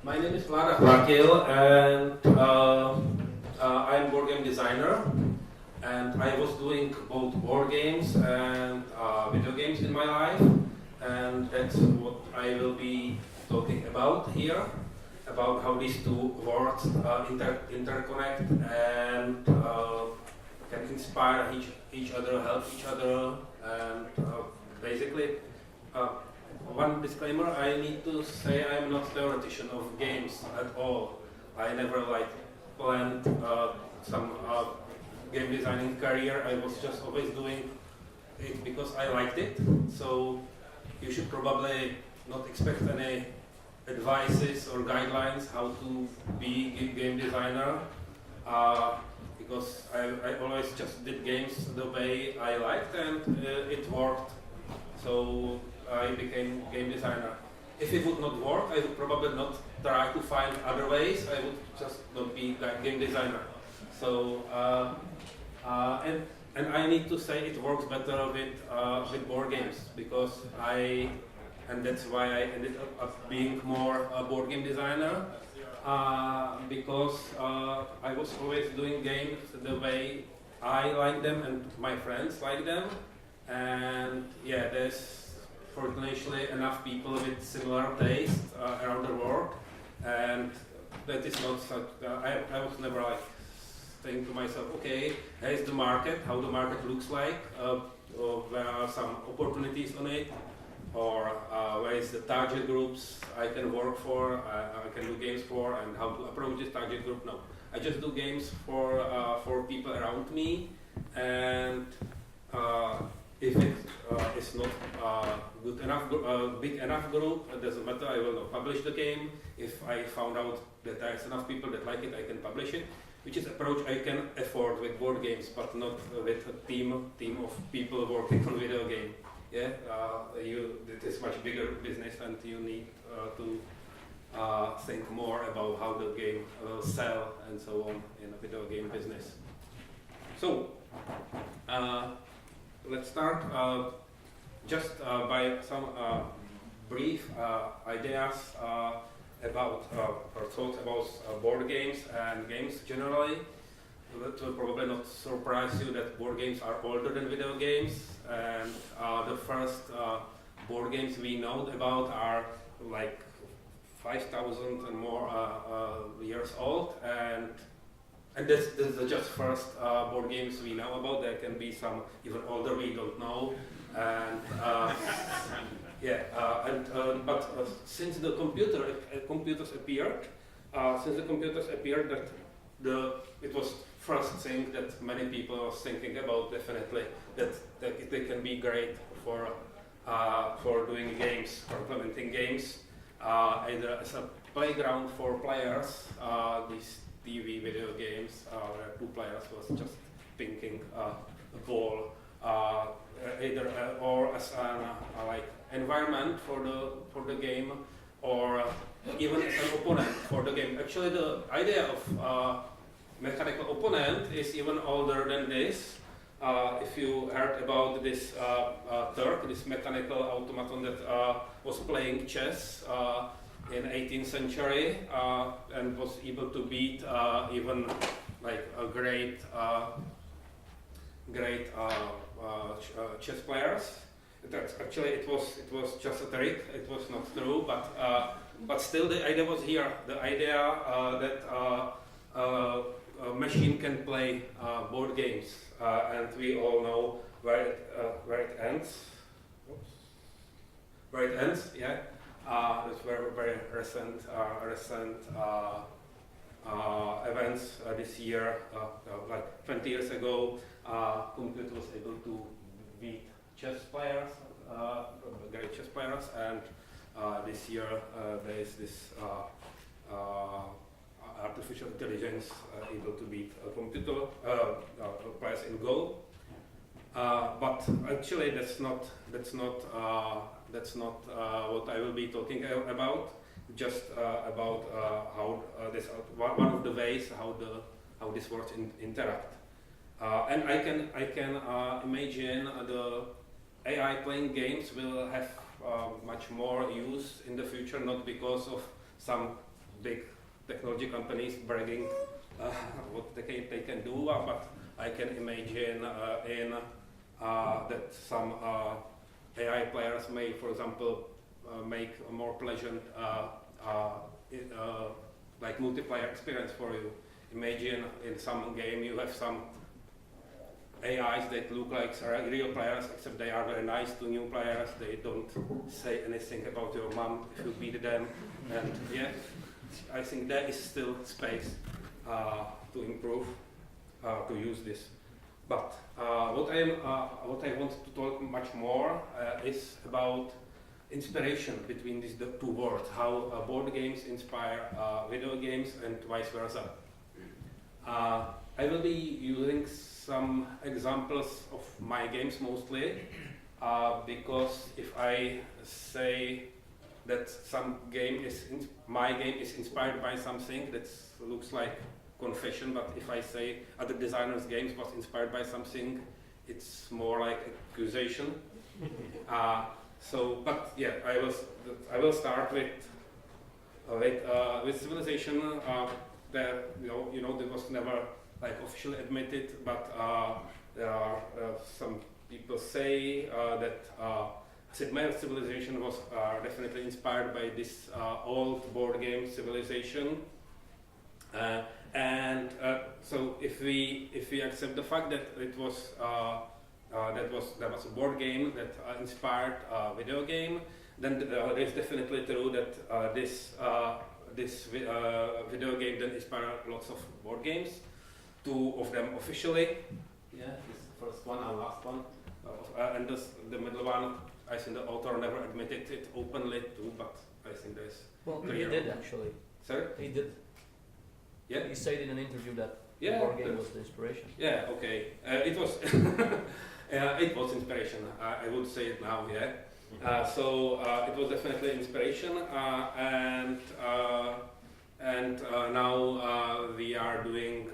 My name is Vlaada Chvatil, and I'm board game designer. And I was doing both board games and video games in my life, and that's what I will be talking about here, about how these two worlds interconnect and can inspire each other, help each other, and basically. One disclaimer, I need to say I'm not a theoretician of games at all. I never planned some game designing career. I was just always doing it because I liked it. So you should probably not expect any advices or guidelines how to be a game designer because I always just did games the way I liked and it worked. So I became game designer. If it would not work, I would probably not try to find other ways. I would just not be a game designer. So and I need to say it works better with board games because and that's why I ended up being more a board game designer because I was always doing games the way I like them and my friends like them. And yeah, there's fortunately enough people with similar taste around the world, and that is not such. I was never saying to myself, okay, here's the market, how the market looks like, where are some opportunities on it, or where is the target groups I can work for, I can do games for, and how to approach this target group. No, I just do games for people around me, and if it is not good enough, big enough group, it doesn't matter, I will not publish the game. If I found out that there is enough people that like it, I can publish it, which is approach I can afford with board games, but not with a team of people working on video game. Yeah, it is much bigger business and you need to think more about how the game will sell and so on in a video game business. So, let's start just by some brief ideas about or thoughts about board games and games generally. It will probably not surprise you that board games are older than video games, and the first board games we know about are like 5,000 and more years old, and this is just first board games we know about. There can be some even older we don't know, and but since the computers appeared, that it was first thing that many people were thinking about. Definitely that they can be great for doing games, for implementing games, either as a playground for players. These TV video games where two players was just pinking a ball, either or as an environment for the game, or even as an opponent for the game. Actually, the idea of mechanical opponent is even older than this. If you heard about this Turk, this mechanical automaton that was playing chess in 18th century and was able to beat even like a great chess players. Actually, it was just a trick. It was not true, but still the idea was here. The idea that a machine can play board games, and we all know where it ends. Oops. Where it ends, yeah. That's very recent events this year. Like 20 years ago, computer was able to beat chess players, great chess players, and this year there is this artificial intelligence able to beat a computer players in Go. But actually, that's not what I will be talking about. Just about how this one of the ways how this works interact. And I can imagine the AI playing games will have much more use in the future, not because of some big technology companies bragging what they can do, but I can imagine that some AI players may, for example, make a more pleasant like multiplayer experience for you. Imagine in some game you have some AIs that look like real players, except they are very nice to new players. They don't say anything about your mom if you beat them. And yeah, I think there is still space to improve, to use this. But what I want to talk much more is about inspiration between these two worlds, how board games inspire video games and vice versa. I will be using some examples of my games mostly, because if I say that my game is inspired by something, that looks like confession, but if I say other designers' games was inspired by something, it's more like accusation. But yeah, I will start with Civilization. That that was never like officially admitted, but there are some people say that Sid Meier's Civilization was definitely inspired by this old board game Civilization. So if we accept the fact that it was that was a board game that inspired a video game, then it is definitely true that this video game then inspired lots of board games. Two of them officially. Yeah, this first one and last one, and the middle one. I think the author never admitted it openly too, but I think there's. Well, he did actually. Sorry? He did. Yeah. He said in an interview that the board game was the inspiration. Yeah. Okay. It was. It was inspiration. I would say it now. Yeah. It was definitely inspiration, and now we are doing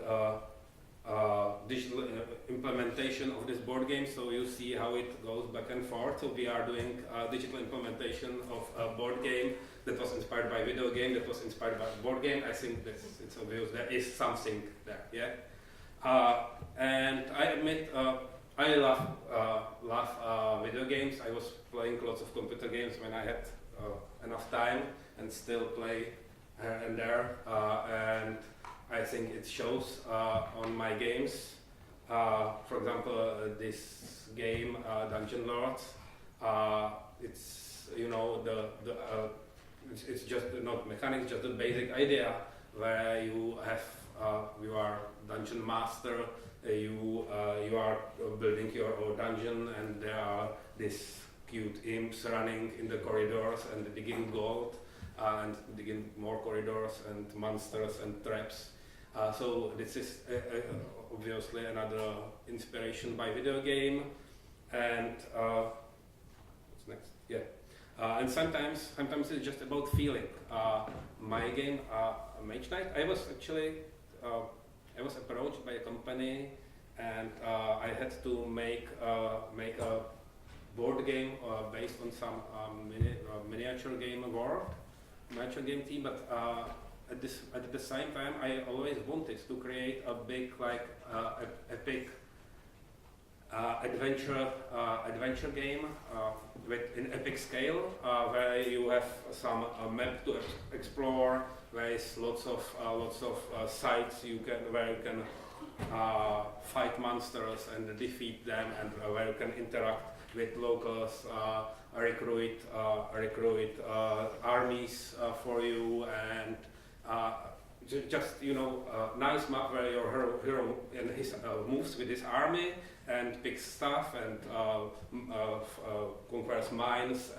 digital implementation of this board game. So you see how it goes back and forth. So we are doing digital implementation of a board game that was inspired by video game, that was inspired by board game. I think it's obvious there is something there. Yeah. And I admit. I love video games. I was playing lots of computer games when I had enough time, and still play here and there. And I think it shows on my games. For example, this game Dungeon Lords. It's it's just not mechanics, just the basic idea where you are dungeon master. You are building your own dungeon, and there are these cute imps running in the corridors and digging gold and digging more corridors and monsters and traps. So this is obviously another inspiration by video game. And what's next? Yeah. And sometimes it's just about feeling. My game Mage Knight, I was approached by a company, and I had to make a board game based on some miniature game team. But at the same time, I always wanted to create a big, epic adventure game with an epic scale, where you have some map to explore. There is lots of sites where you can fight monsters and defeat them, and where you can interact with locals, recruit armies for you, and just nice map where your hero and his moves with his army and picks stuff and conquers mines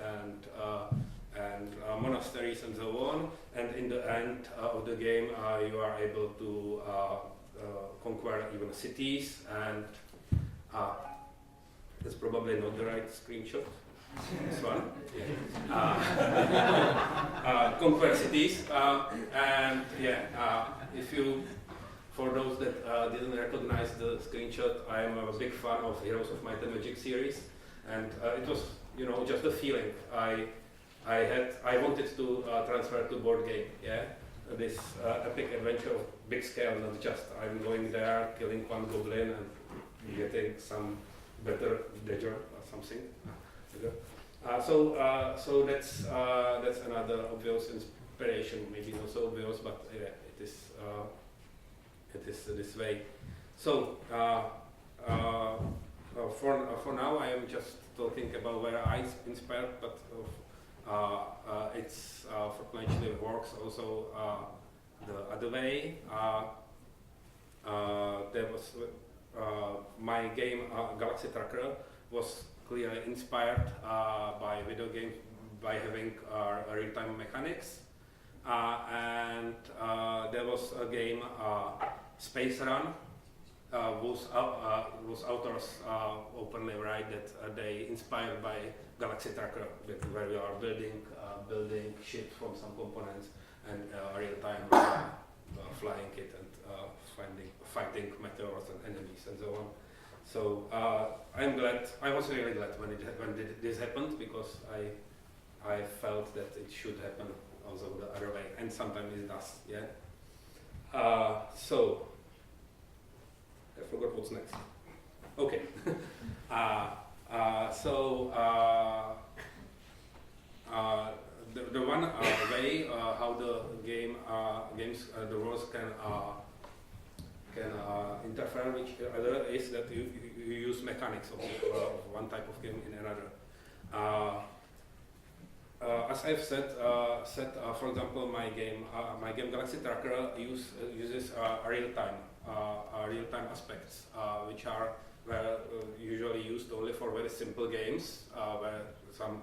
and monasteries and so on, and in the end of the game you are able to conquer even cities, and that's probably not the right screenshot. This one. Yeah. Conquer cities, and yeah, if you, for those that didn't recognize the screenshot, I am a big fan of Heroes of Might and Magic series, and it was just a feeling I wanted to transfer to board game. Yeah, this epic adventure of big scale, not just I'm going there, killing one goblin and getting some better dagger or something. So that's another obvious inspiration, maybe not so obvious, but it is this way. So for now I am just talking about where I inspired, but it's frequently works also the other way. There was my game Galaxy Tracker was clearly inspired by video games, by having real-time mechanics, and there was a game Space Run, whose authors openly write that they inspired by Galaxy Tracker, where we are building ships from some components and real-time flying it and fighting meteors and enemies and so on. So I'm glad. I was really glad when this happened, because I felt that it should happen also the other way, and sometimes it does. Yeah. So I forgot what's next. Okay. The one way how the the rules can interfere with each other is that you use mechanics of one type of game in another. As I've said, for example, my game Galaxy Tracker uses real-time aspects, which are usually used only for very simple games, where some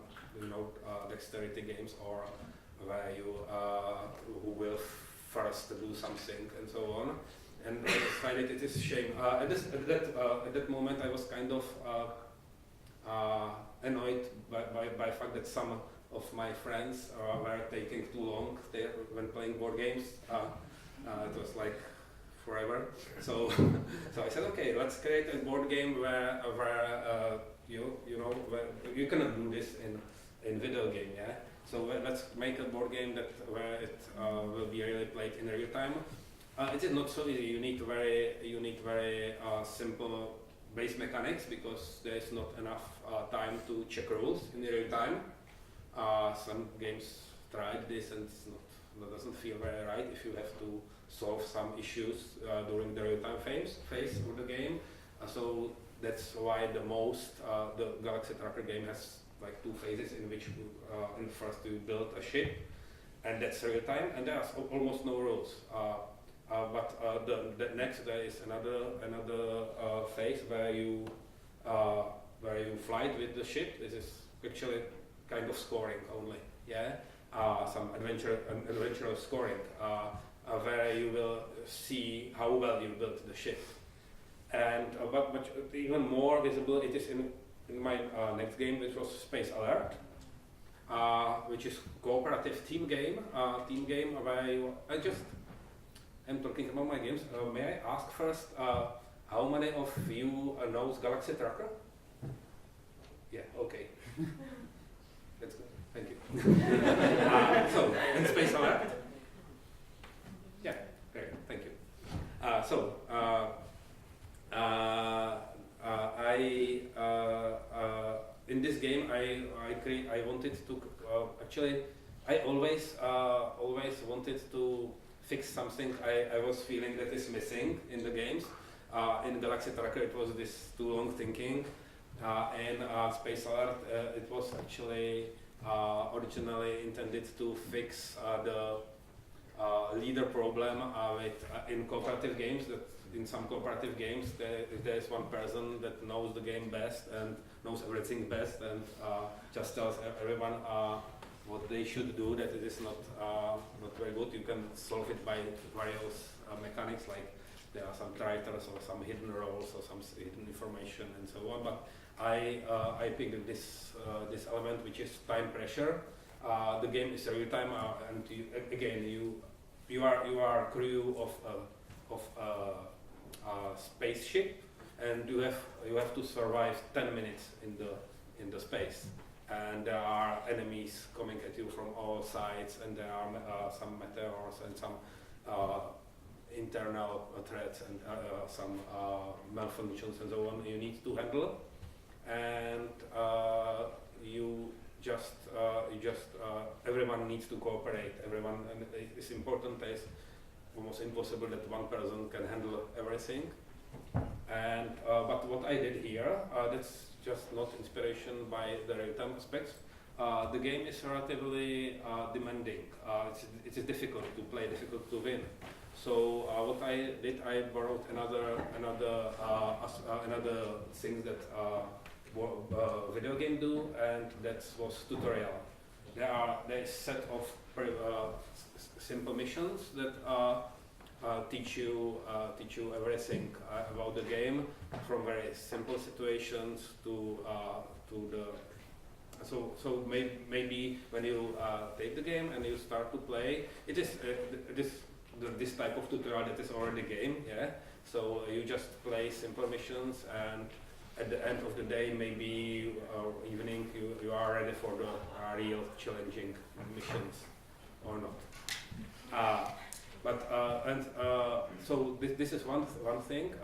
dexterity games, or where you who will first do something and so on. And I decided it is a shame. At that moment, I was kind of annoyed by the fact that some of my friends were taking too long when playing board games. It was like forever. So I said, okay, let's create a board game where you cannot do this in video game, yeah. So let's make a board game where it will be really played in real time. It is not so easy. You need very simple base mechanics, because there is not enough time to check rules in real time. Some games tried this, and that doesn't feel very right if you have to solve some issues during the real-time phase of the game. So that's why the Galaxy Tracker game has like two phases, in which in first you build a ship, and that's real time, and there's almost no rules. But the next there is another phase where you fly with the ship. This is actually kind of scoring only, yeah. Some adventure scoring, where you will see how well you built the ship. And but even more visible it is in my next game, which was Space Alert, which is cooperative team game where I'm talking about my games. May I ask first, how many of you knows Galaxy Tracker? Yeah, okay. That's good. Thank you. So, and Space Alert? Yeah, great. Thank you. In this game, I wanted to I always wanted to fix something I was feeling that is missing in the games. In Galaxy Tracker, it was this too long thinking. In Space Alert, it was actually originally intended to fix the leader problem in cooperative games. That in some cooperative games there is one person that knows the game best and knows everything best, and just tells everyone what they should do. That it is not very good. You can solve it by various mechanics, like there are some traitors or some hidden roles or some hidden information and so on. But I picked this element, which is time pressure. The game is real time, and you are crew of a spaceship, and you have to survive 10 minutes in the space. and there are enemies coming at you from all sides, and there are some meteors and some internal threats and some malfunctions and so on you need to handle, and you just everyone needs to cooperate. Everyone, and it's important. It's almost impossible that one person can handle everything. And but what I did here, that's just not inspiration by the real-time aspects. The game is relatively demanding. It is difficult to play, difficult to win. So what I did, I borrowed another thing that video game do, and that was tutorial. There is set of simple missions that teach you everything about the game, from very simple situations to the. So maybe when you take the game and you start to play, it is this type of tutorial that is already game, yeah. So you just play simple missions, and at the end of the day, maybe evening, you are ready for the real challenging missions or not. So this is one thing,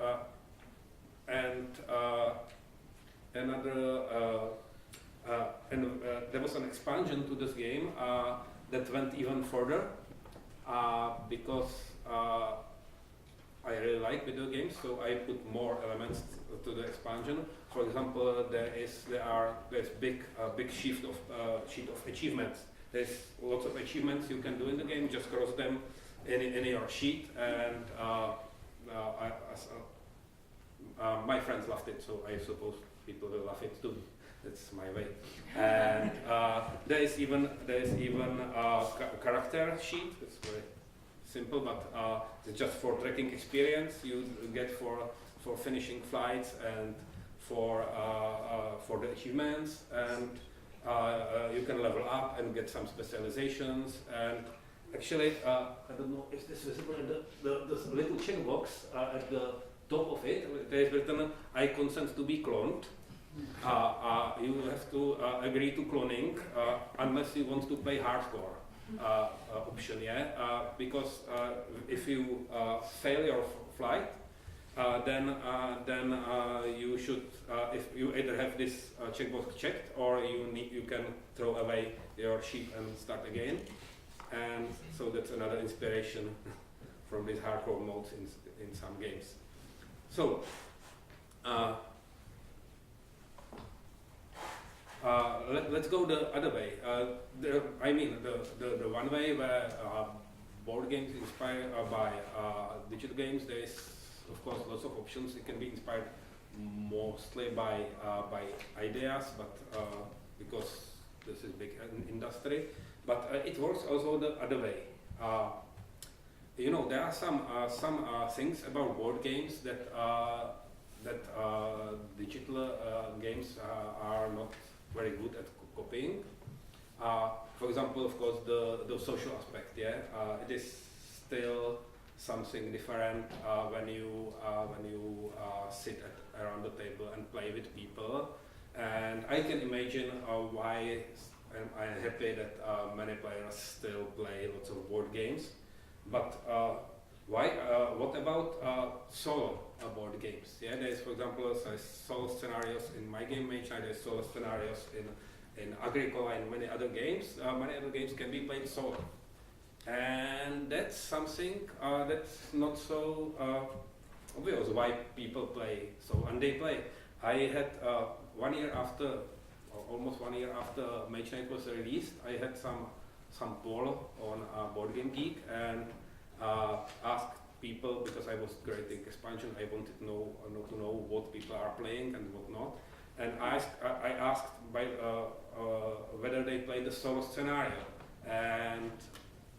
and another. There was an expansion to this game that went even further, because I really like video games, so I put more elements to the expansion. For example, there's big sheet of achievements. There's lots of achievements you can do in the game. Just cross them in your sheet, and my friends loved it, so I suppose people will love it too. That's my way. And there is even character sheet. It's very simple, but it's just for tracking experience you get for finishing flights and for the achievements, and you can level up and get some specializations. And actually, I don't know if this is visible in the little checkbox at the top of it. There is written, "I consent to be cloned." You have to agree to cloning unless you want to play hardcore option, yeah. Because if you fail your flight, then you should if you either have this checkbox checked, or you can throw away your sheet and start again. And so that's another inspiration from these hardcore modes in some games. So. Let's go the other way. The one way where board games inspired by digital games. There is, of course, lots of options. It can be inspired mostly by ideas, but because this is big industry. But it works also the other way. There are some things about board games that digital games are not very good at copying. For example, of course, the social aspect. Yeah, it is still something different when you sit around the table and play with people. And I can imagine why I'm happy that many players still play lots of board games. But why? What about solo board games? Yeah, there's, for example, solo scenarios in my game Mage Knight. There's solo scenarios in Agricola and many other games. Many other games can be played solo, and that's something that's not so obvious why people play so. And they play. I had 1 year after, or almost 1 year after Mage Knight was released, I had some poll on Board Game Geek, and asked people, because I was creating expansion, I wanted to know what people are playing and what not. And I asked by whether they play the solo scenario, and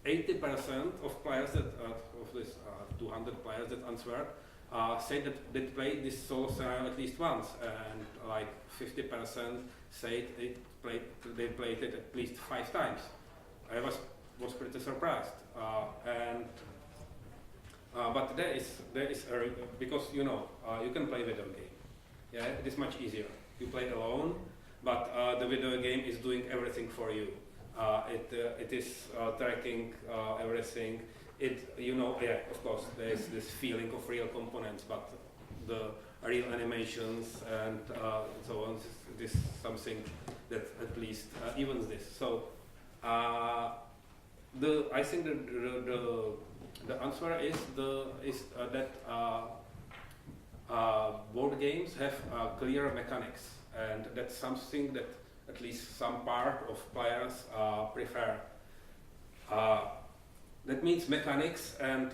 80% of players of this 200 players that answered say that they played this solo scenario at least once, and like 50% say they played it at least 5 times. I was pretty surprised, but there is because you can play video game. Yeah, it is much easier. You play alone, but the video game is doing everything for you. It is tracking everything. Of course, there's this feeling of real components, but the real animations and so on. This is something that at least evens this. So I think the answer is that board games have clear mechanics, and that's something that at least some part of players prefer. That means mechanics, and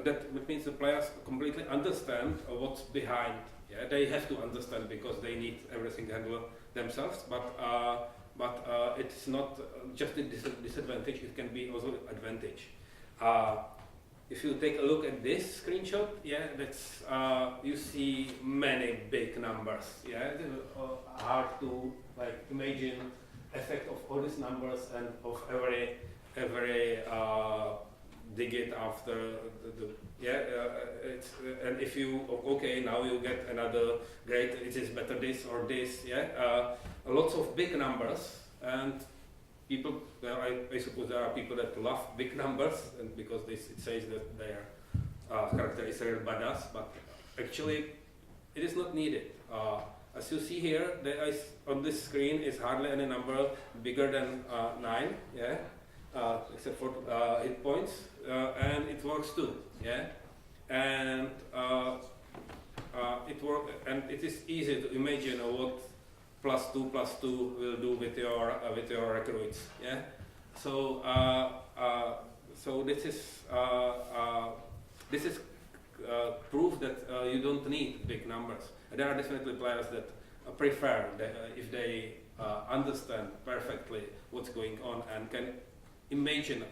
that means the players completely understand what's behind. Yeah, they have to understand because they need everything to handle themselves. But it's not just a disadvantage; it can be also advantage. If you take a look at this screenshot, that's you see many big numbers. Yeah, it's hard to imagine effect of all these numbers and of every digit after and if you now you get another great, it is better this or this. Lots of big numbers, and people, I suppose there are people that love big numbers, and because it says that their character is real badass, but actually it is not needed. As you see here, there is, on this screen is hardly any number bigger than 9, except for hit points, and it works too, and it is easy to imagine what +2 will do with your recruits, So this is proof that you don't need big numbers. There are definitely players that prefer if they understand perfectly what's going on and can imagine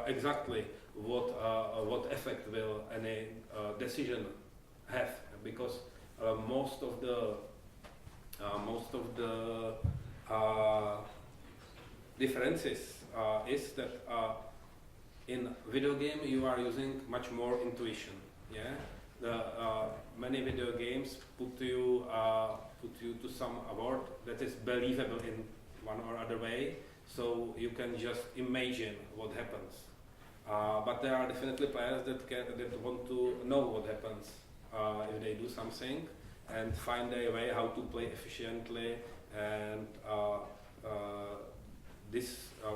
exactly what effect will any decision have, because most of the differences is that in video game you are using much more intuition. Many video games put you to some award that is believable in one or other way, so you can just imagine what happens. But there are definitely players that want to know what happens if they do something, and find their way how to play efficiently. And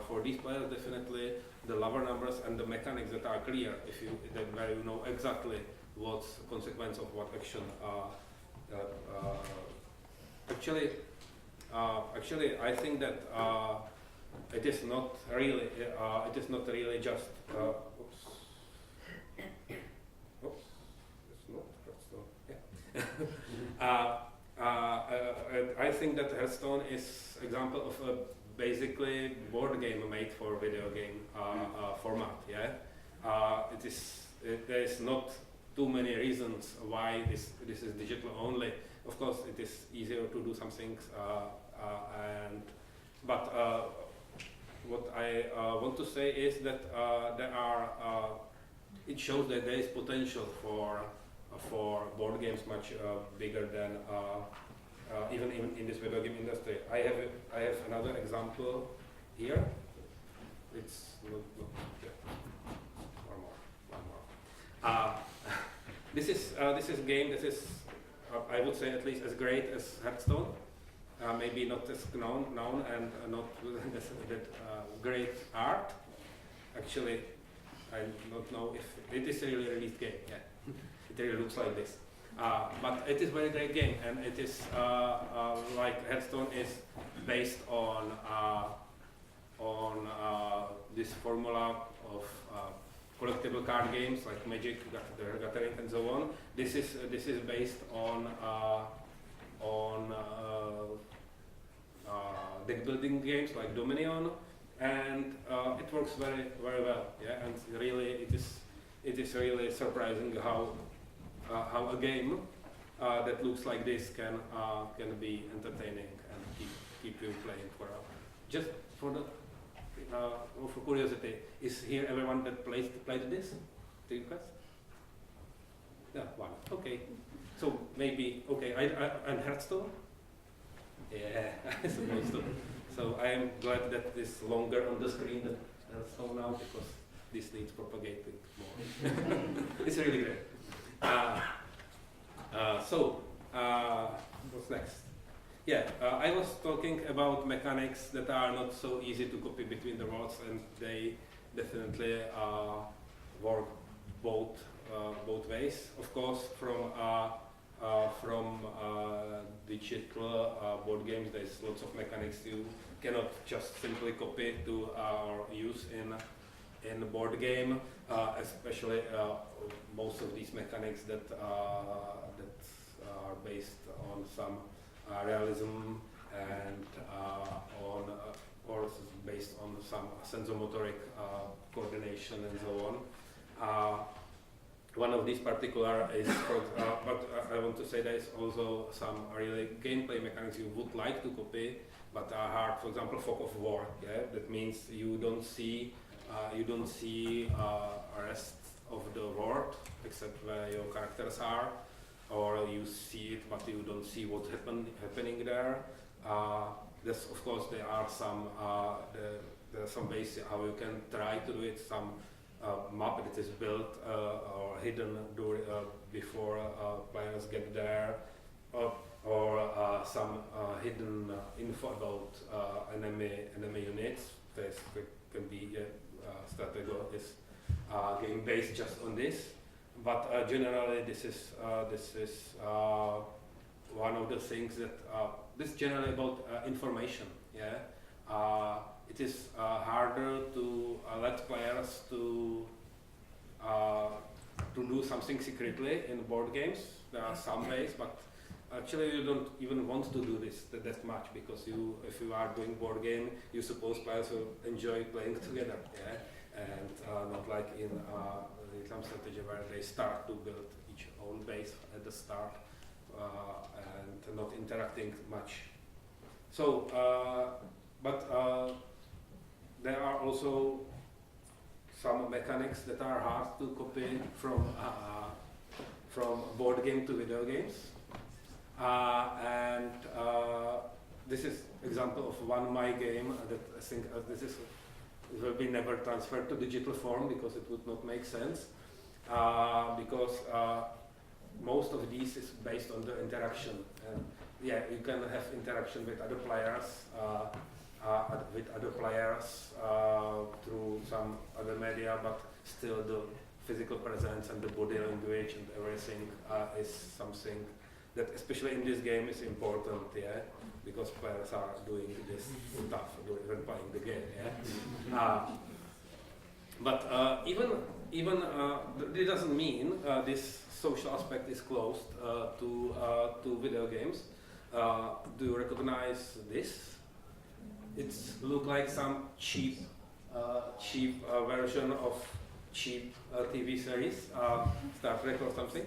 for these players, definitely the lower numbers and the mechanics that are clear, where you know exactly what's the consequence of what action. Actually, I think that it is not really just. I think that Hearthstone is example of a basically board game made for video game format. There is not too many reasons why this is digital only. Of course, it is easier to do some things, but what I want to say is that it shows that there is potential for board games much bigger than even in this video game industry. I have another example here. It's one more. This is a game that is I would say at least as great as Hearthstone. Maybe not as known and not that great art. Actually, I don't know if it is a really released game. It really looks like this. But it is a very great game, and it is like Hearthstone is based on this formula of collectible card games like Magic, the Gathering, and so on. This is based on deck building games like Dominion, and it works very very well. And really it is really surprising how a game that looks like this can be entertaining and keep you playing for a while. Just for curiosity, is here everyone that played this? Do you guys? Yeah, one. Okay. So maybe and Hearthstone? Yeah, I suppose so. So I am glad that it's longer on the screen than so now because this needs propagating more. It's really great. What's next? Yeah, I was talking about mechanics that are not so easy to copy between the rods, and they definitely work both ways. Of course, from digital board games, there's lots of mechanics you cannot just simply copy to use in a board game, especially most of these mechanics that are based on some realism and or based on some sensomotoric coordination and so on. One of these particular is, but I want to say there is also some really gameplay mechanics you would like to copy, but are hard. For example, fog of war. Yeah, that means you don't see rest of the world except where your characters are, or you see it but you don't see what's happening there. This, of course, there are some ways how you can try to do it. Some map that is built or hidden before players get there, or some hidden info about enemy units. This can be strategy is game based just on this, but generally this is one of the things that this is generally about information. Yeah, it is harder to let players to do something secretly in board games. There are some ways, but actually you don't even want to do this that much, because if you are doing board game, you suppose players will enjoy playing together. Yeah, and not like in some strategy where they start to build each own base at the start and not interacting much. So, but there are also some mechanics that are hard to copy from board game to video games, and this is example of one my game that I think will be never transferred to digital form because it would not make sense, because most of these is based on the interaction, and yeah, you can have interaction with other players. Through some other media, but still the physical presence and the body language and everything is something that, especially in this game, is important. Yeah, because players are doing this stuff when playing the game. Yeah, but even it doesn't mean this social aspect is closed to video games. Do you recognize this? It looks like some cheap version of cheap TV series, Star Trek or something.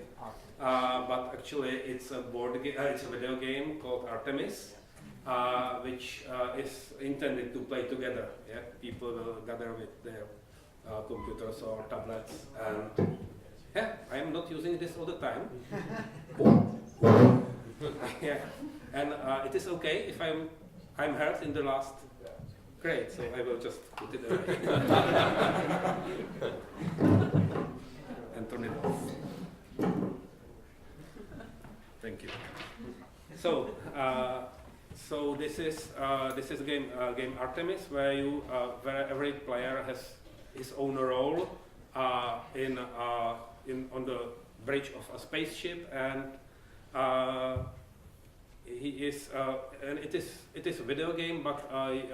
But actually, it's a it's a video game called Artemis, which is intended to play together. Yeah, people will gather with their computers or tablets, and yeah, I am not using this all the time. Yeah, and it is okay if I'm hurt in the last. Great, so I will just put it away and turn it off. Thank you. So, this is game Artemis, where every player has his own role on the bridge of a spaceship, and he is, and it is a video game, but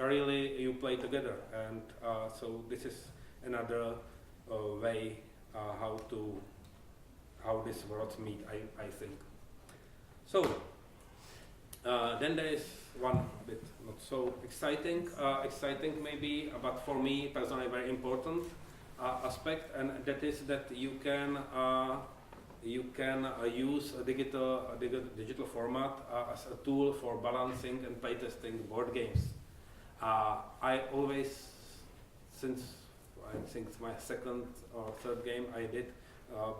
really you play together, and so this is another way how these worlds meet. I think. So then there is one bit not so exciting maybe, but for me personally very important aspect, and that is that you can use a digital format as a tool for balancing and playtesting board games. I always, since I think it's my second or third game I did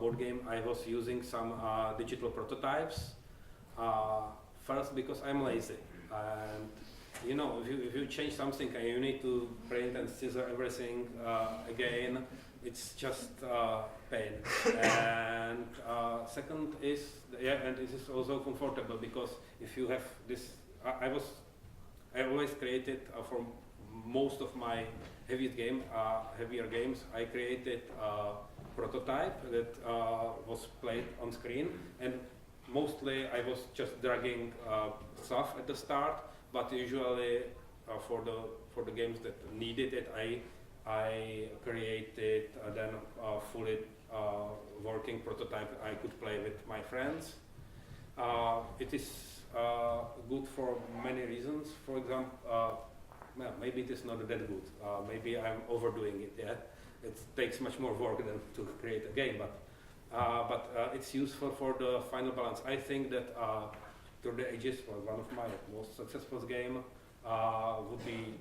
board game, I was using some digital prototypes. First, because I'm lazy. And you know, if you change something and you need to print and scissor everything again, it's just pain. And second is, and this is also comfortable, because if you have this, I always created for most of my heavier games, I created a prototype that was played on screen, and mostly I was just dragging stuff at the start, but usually for the games that needed it, I created then a fully working prototype I could play with my friends. It is good for many reasons. For example, well, maybe it is not that good. Maybe I'm overdoing it. Yeah, it takes much more work than to create a game, but it's useful for the final balance. I think that Through the Ages was one of my most successful game. Would be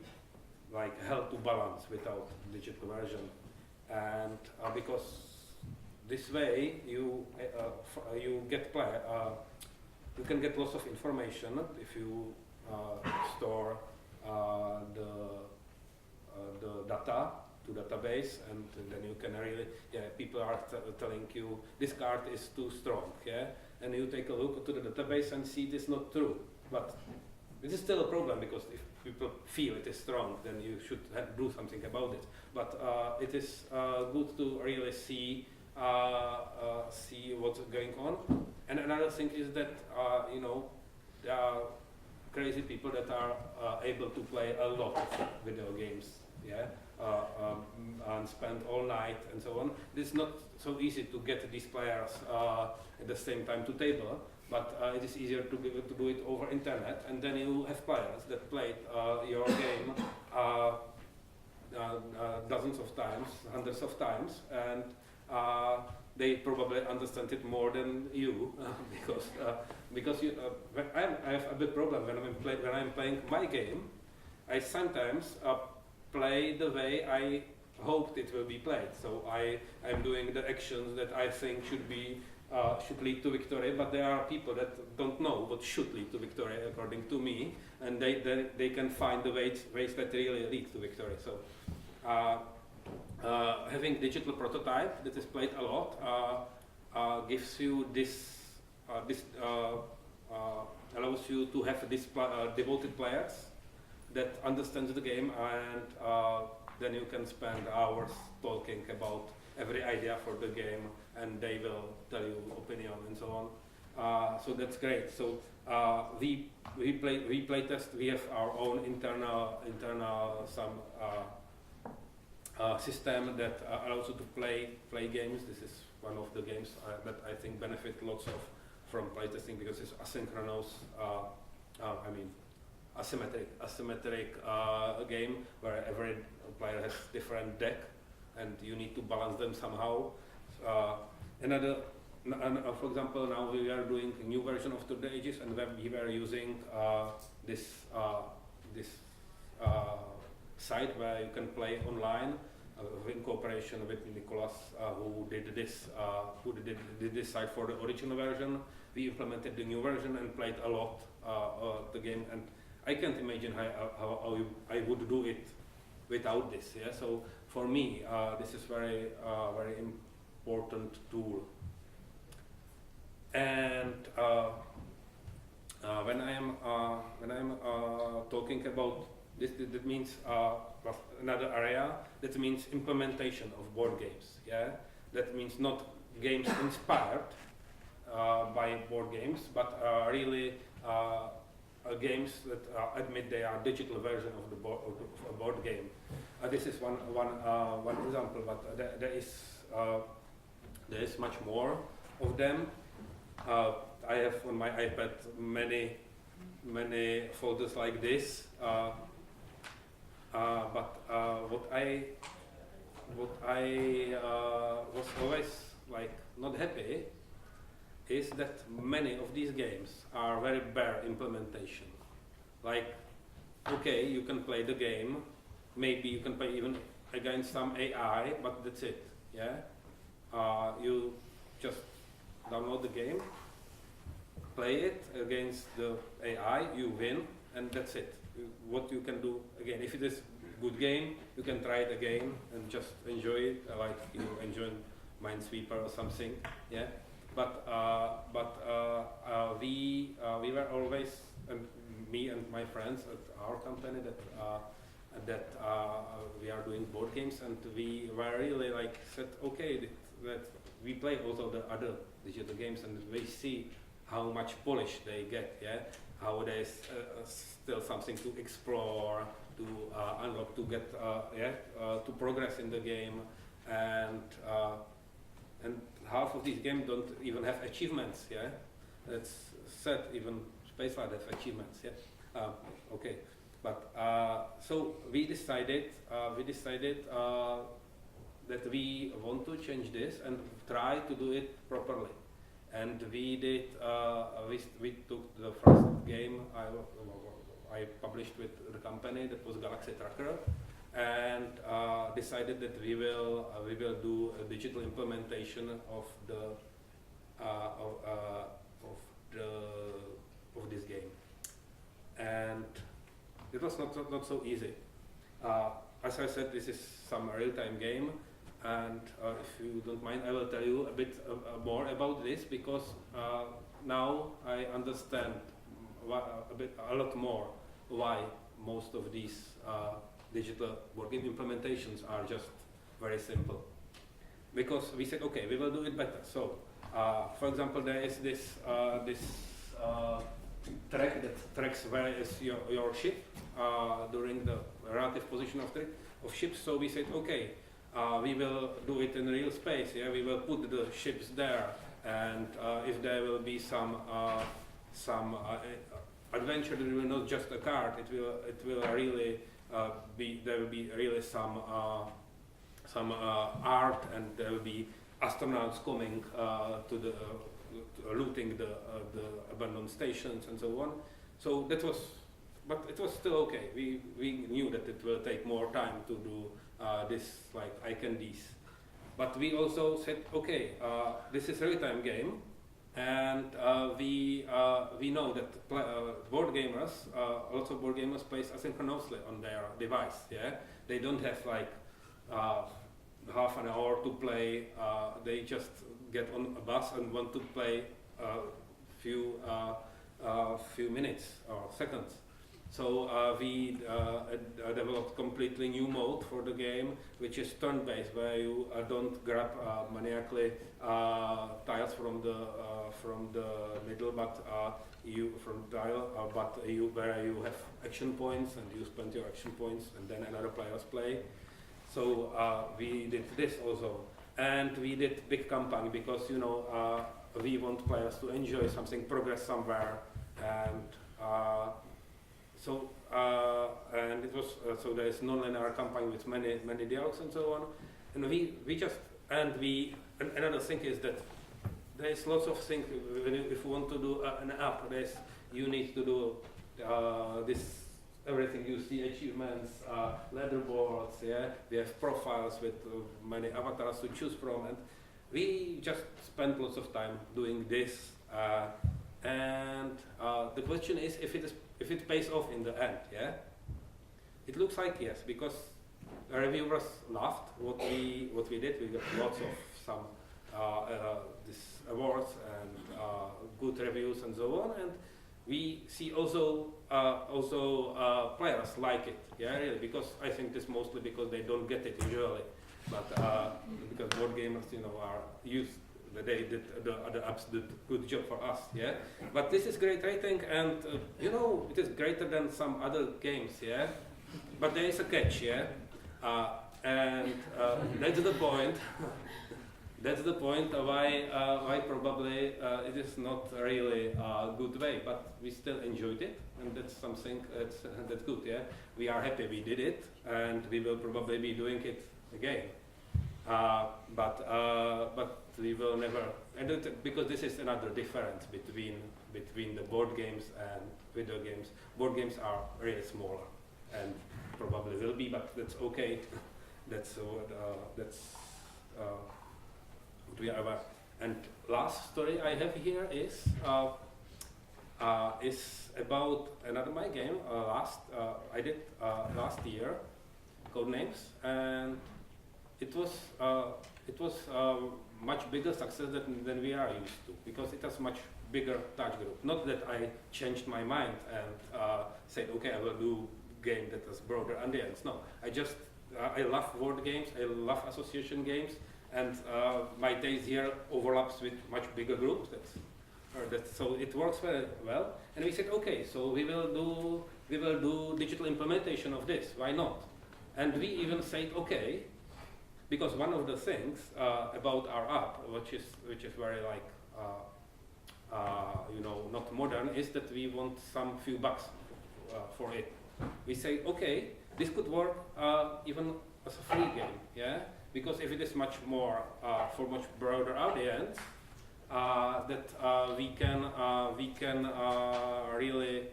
like hell to balance without digital version, and because this way you can get lots of information if you store the data to database, and then you can really, people are telling you this card is too strong, and you take a look to the database and see it is not true, but this is still a problem, because if people feel it is strong, then you should do something about it. But it is good to really see what's going on. And another thing is that there are crazy people that are able to play a lot of video games, and spend all night and so on. It's not so easy to get these players at the same time to table. But it is easier to do it over internet, and then you have players that played your game dozens of times, hundreds of times, and they probably understand it more than you, because you. I have a big problem when I'm playing my game. I sometimes play the way I hoped it will be played. So I'm doing the actions that I think should lead to victory, but there are people that don't know what should lead to victory according to me, and they can find the ways that really lead to victory. So having digital prototype that is played a lot gives you allows you to have this devoted players that understands the game, and then you can spend hours talking about every idea for the game, and they will tell you opinion and so on. So that's great. So we play test. We have our own internal system that allows you to play games. This is one of the games that I think benefit lots from playtesting, because it's asynchronous. Asymmetric game where every player has different deck, and you need to balance them somehow. For example, now we are doing a new version of the Ages, and we were using this site where you can play online in cooperation with Nicolas, who did this site for the original version. We implemented the new version and played a lot the game, and I can't imagine how I would do it without this. So for me, this is very important tool. And when I am talking about this, that means another area. That means implementation of board games. That means not games inspired by board games, but really games that admit they are digital version of the board game. This is one example, but there is much more of them. I have on my iPad many folders like this. But what I was always like not happy is that many of these games are very bare implementation. Like, okay, you can play the game, maybe you can play even against some AI, but that's it. You just download the game, play it against the AI, you win, and that's it. What you can do again, if it is good game, you can try it again and just enjoy it, like you enjoy Minesweeper or something, yeah. But we were always, and me and my friends at our company that we are doing board games, and we were really like said, okay, that we play also the other digital games, and we see how much polish they get, yeah, how there's still something to explore, to unlock, to get, to progress in the game, and half of these games don't even have achievements, yeah. That's sad, even Spacelight have achievements, yeah. Okay, but so we decided that we want to change this and try to do it properly. And we did. We took the first game I published with the company, that was Galaxy Tracker, and decided that we will do a digital implementation of this game. And it was not so easy. As I said, this is some real-time game. And if you don't mind, I will tell you a bit more about this, because now I understand a lot more why most of these digital board game implementations are just very simple. Because we said, okay, we will do it better. So, for example, there is this track that tracks where is your ship during the relative position of ships. So we said, okay. We will do it in real space. Yeah, we will put the ships there, and if there will be some adventure, it will not just a card. It will really be. There will be really some art, and there will be astronauts coming to the looting the abandoned stations and so on. So that was, but it was still okay. We knew that it will take more time to do. This like icon-Ds, but we also said, okay, this is a real-time game, and we know that board gamers, lots of board gamers play asynchronously on their device. Yeah, they don't have like half an hour to play. They just get on a bus and want to play few minutes or seconds. So we developed completely new mode for the game, which is turn-based, where you don't grab maniacally tiles from the middle, but where you have action points, and you spend your action points, and then another players play. So we did this also, and we did big campaign, because we want players to enjoy something, progress somewhere, and. And it was so there is non-linear campaign with many dialogues and so on, and another thing is that there is lots of things. If you want to do an app, you need to do this everything. You see achievements, leaderboards. Yeah, we have profiles with many avatars to choose from, and we just spent lots of time doing this. And the question is if it pays off in the end, yeah? It looks like yes, because reviewers loved what we did. We got lots of some this awards and good reviews and so on, and we see also players like it, yeah, really, because I think this mostly because they don't get it usually, but because board gamers, are used. They did the other apps did good job for us, yeah. But this is great rating, and it is greater than some other games, yeah. But there is a catch, yeah, and that's the point. That's the point why probably it is not really a good way, but we still enjoyed it, and that's something that's good, yeah. We are happy we did it, and we will probably be doing it again. But we will never, because this is another difference between the board games and video games. Board games are really smaller, and probably will be, but that's okay. That's what we are about. And last story I have here is is about another my game. I did last year, Codenames, and it was much bigger success than we are used to, because it has much bigger target group. Not that I changed my mind and said, okay, I will do game that has broader audience. No, I love word games, I love association games, and my taste here overlaps with much bigger groups. So it works very well. And we said, okay, so we will do digital implementation of this. Why not? And we even said, okay, because one of the things about our app, which is very like not modern, is that we want some few bucks for it. We say, okay, this could work even as a free game, yeah, because if it is much more for much broader audience, that we can really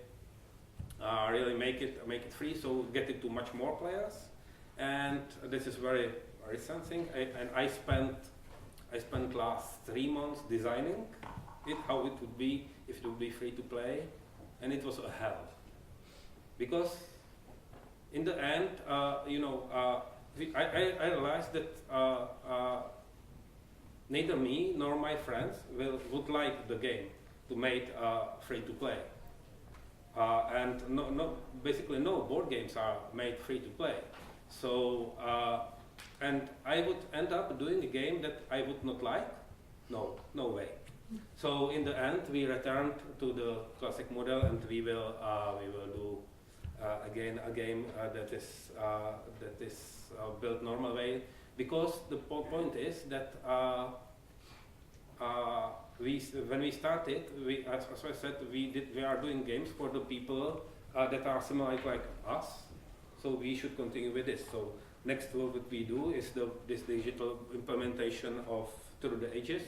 make it free, so get it to much more players. And this is very recent thing. I spent last 3 months designing it, how it would be if it would be free to play, and it was a hell, because in the end, I realized that neither me nor my friends would like the game to make free to play, and basically no board games are made free to play. So and I would end up doing a game that I would not like. No way. So in the end, we returned to the classic model, and we will do again a game that is built normal way, because the point is that when we started, as I said, we are doing games for the people that are similar like us. So we should continue with this. So next what we do is this digital implementation of Through the Ages,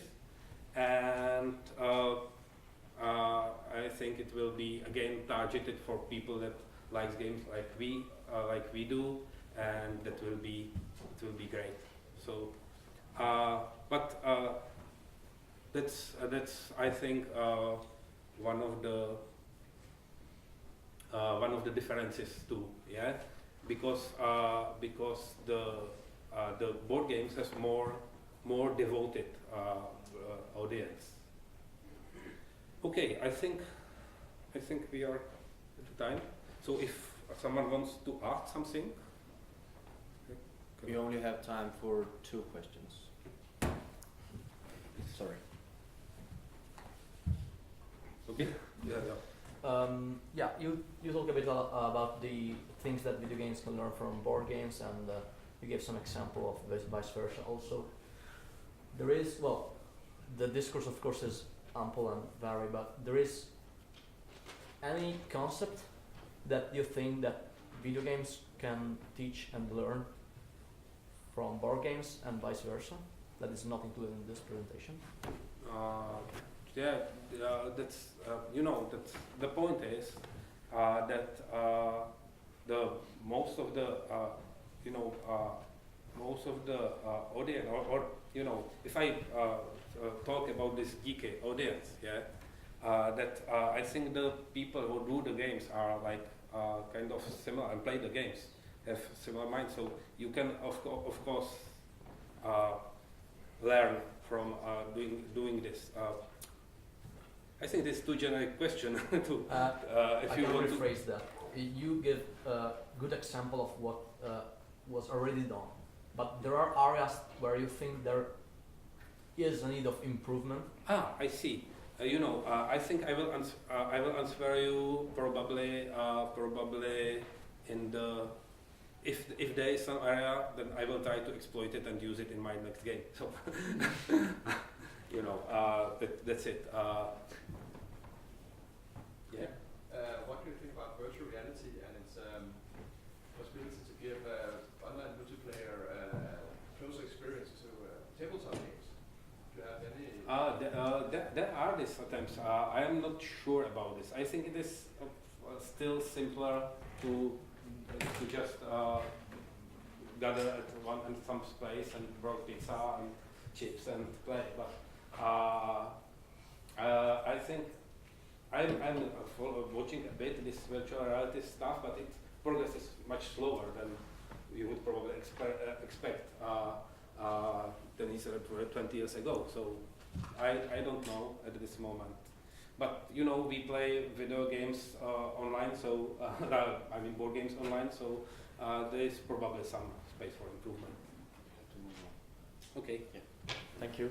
and I think it will be again targeted for people that likes games like we do, and it will be great. So, but that's I think one of the differences too, yeah, because the board games has more devoted audience. Okay, I think we are at the time. So if someone wants to ask something, we only have time for 2 questions. Sorry. Okay. Yeah. You talk a bit about the things that video games can learn from board games, and you gave some example of vice versa also. There is, well, the discourse of course is ample and varied, but there is any concept that you think that video games can teach and learn from board games and vice versa, that is not included in this presentation? That's that's the point is that the most of the audience, or if I talk about this geeky audience, yeah, that I think the people who do the games are like kind of similar and play the games, have similar minds. So you can of course learn from doing this. I think this is too generic question to. If I you can want rephrase that. You give a good example of what was already done, but there are areas where you think there is a need of improvement. I see. I think I will answer you probably in the if there is some area, then I will try to exploit it and use it in my next game. So that's it. Yeah. What do you think about virtual reality and its possibility to give online multiplayer closer experience to tabletop games? Do you have any? There are these attempts. I am not sure about this. I think it is still simpler to just gather at some place and brought pizza and chips and play. But I think I'm watching a bit this virtual reality stuff, but its progress is much slower than you would probably expect 20 years ago. So I don't know at this moment. But you know, we play video games online, so I mean board games online, so there is probably some space for improvement. Okay. Thank you.